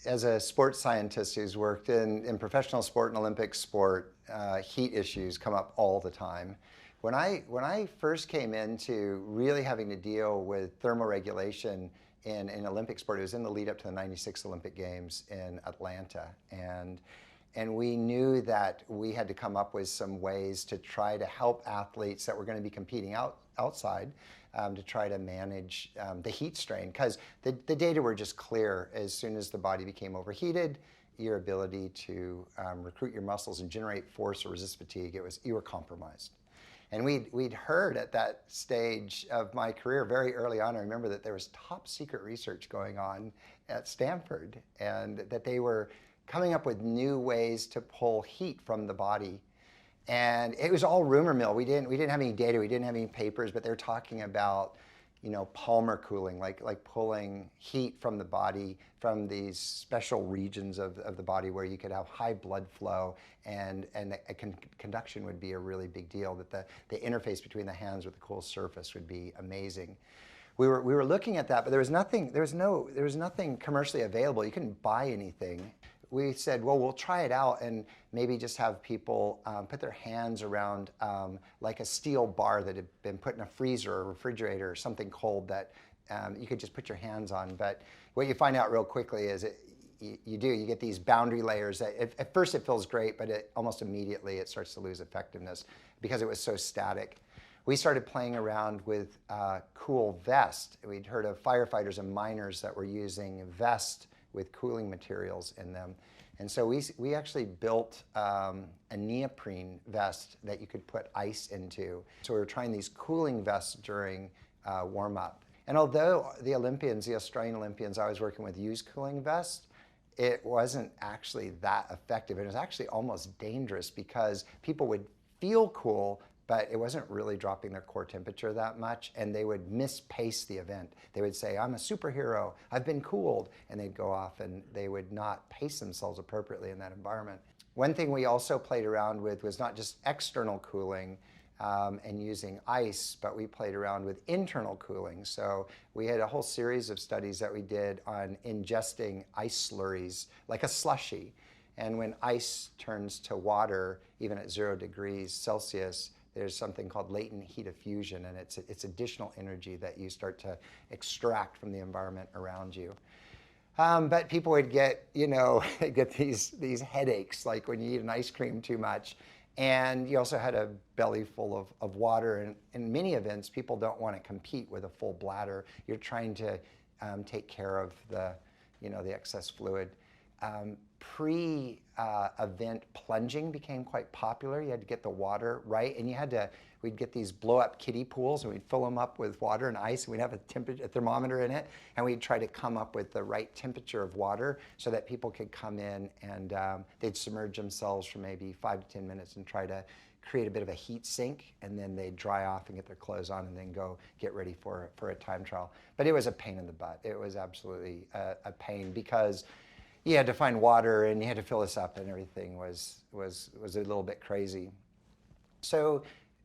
as a sports scientist who's worked in professional sport and Olympic sport, heat issues come up all the time. When I first came into really having to deal with thermoregulation in Olympic sport, it was in the lead up to the '96 Olympic Games in Atlanta, and we knew that we had to come up with some ways to try to help athletes that were going to be competing outside to try to manage the heat strain, because the data were just clear. As soon as the body became overheated, your ability to recruit your muscles and generate force or resist fatigue, you were compromised. And we'd heard at that stage of my career very early on, I remember that there was top secret research going on at Stanford, and that they were coming up with new ways to pull heat from the body. And it was all rumor mill. We didn't have any data, we didn't have any papers, but they were talking about, Palmer cooling, like pulling heat from the body, from these special regions of the body where you could have high blood flow, and conduction would be a really big deal, that the interface between the hands with the cool surface would be amazing. We were looking at that, but there was nothing commercially available. You couldn't buy anything. We said, well, we'll try it out and maybe just have people put their hands around like a steel bar that had been put in a freezer or refrigerator or something cold that you could just put your hands on. But what you find out real quickly is you get these boundary layers that at first it feels great, but almost immediately it starts to lose effectiveness because it was so static. We started playing around with cool vest. We'd heard of firefighters and miners that were using vest with cooling materials in them. And so we actually built a neoprene vest that you could put ice into. So we were trying these cooling vests during warm-up. And although the Australian Olympians I was working with used cooling vests, it wasn't actually that effective. It was actually almost dangerous because people would feel cool, but it wasn't really dropping their core temperature that much, and they would mispace the event. They would say, I'm a superhero, I've been cooled, and they'd go off and they would not pace themselves appropriately in that environment. One thing we also played around with was not just external cooling and using ice, but we played around with internal cooling. So we had a whole series of studies that we did on ingesting ice slurries, like a slushie. And when ice turns to water, even at 0 degrees Celsius, there's something called latent heat diffusion, and it's additional energy that you start to extract from the environment around you. But people would get, get these headaches, like when you eat an ice cream too much, and you also had a belly full of water. And in many events, people don't want to compete with a full bladder. You're trying to take care of the excess fluid. Pre-event plunging became quite popular. You had to get the water right, and we'd get these blow-up kiddie pools, and we'd fill them up with water and ice, and we'd have a thermometer in it, and we'd try to come up with the right temperature of water so that people could come in and they'd submerge themselves for maybe 5 to 10 minutes and try to create a bit of a heat sink, and then they'd dry off and get their clothes on and then go get ready for a time trial. But it was a pain in the butt. It was absolutely a pain because you had to find water and you had to fill this up, and everything was a little bit crazy. So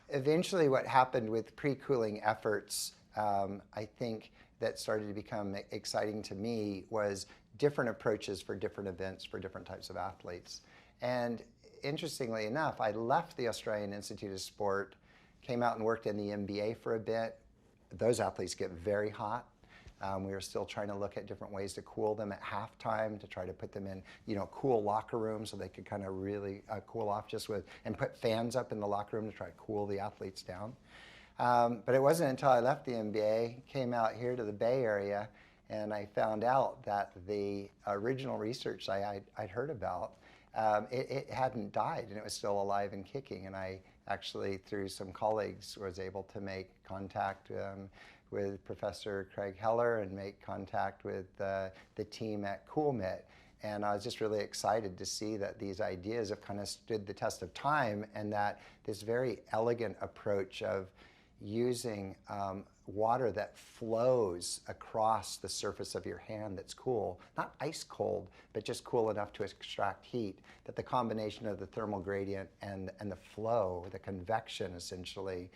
eventually what happened with pre-cooling efforts, I think that started to become exciting to me, was different approaches for different events for different types of athletes. And interestingly enough, I left the Australian Institute of Sport, came out and worked in the NBA for a bit. Those athletes get very hot. We were still trying to look at different ways to cool them at halftime, to try to put them in, cool locker rooms so they could kind of really cool off and put fans up in the locker room to try to cool the athletes down. But it wasn't until I left the NBA, came out here to the Bay Area, and I found out that the original research I'd heard about, it hadn't died, and it was still alive and kicking. And I actually, through some colleagues, was able to make contact with Professor Craig Heller and make contact with the team at CoolMitt. And I was just really excited to see that these ideas have kind of stood the test of time, and that this very elegant approach of using water that flows across the surface of your hand that's cool, not ice cold, but just cool enough to extract heat, that the combination of the thermal gradient and the flow, the convection essentially,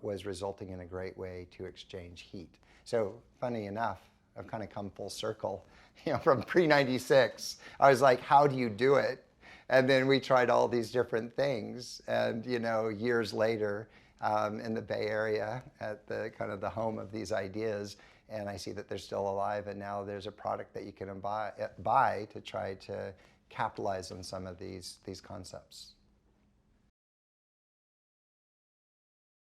was resulting in a great way to exchange heat. So funny enough, I've kind of come full circle, from pre-96. I was like, how do you do it? And then we tried all these different things. And, years later, in the Bay Area at the kind of the home of these ideas, and I see that they're still alive, and now there's a product that you can buy to try to capitalize on some of these concepts.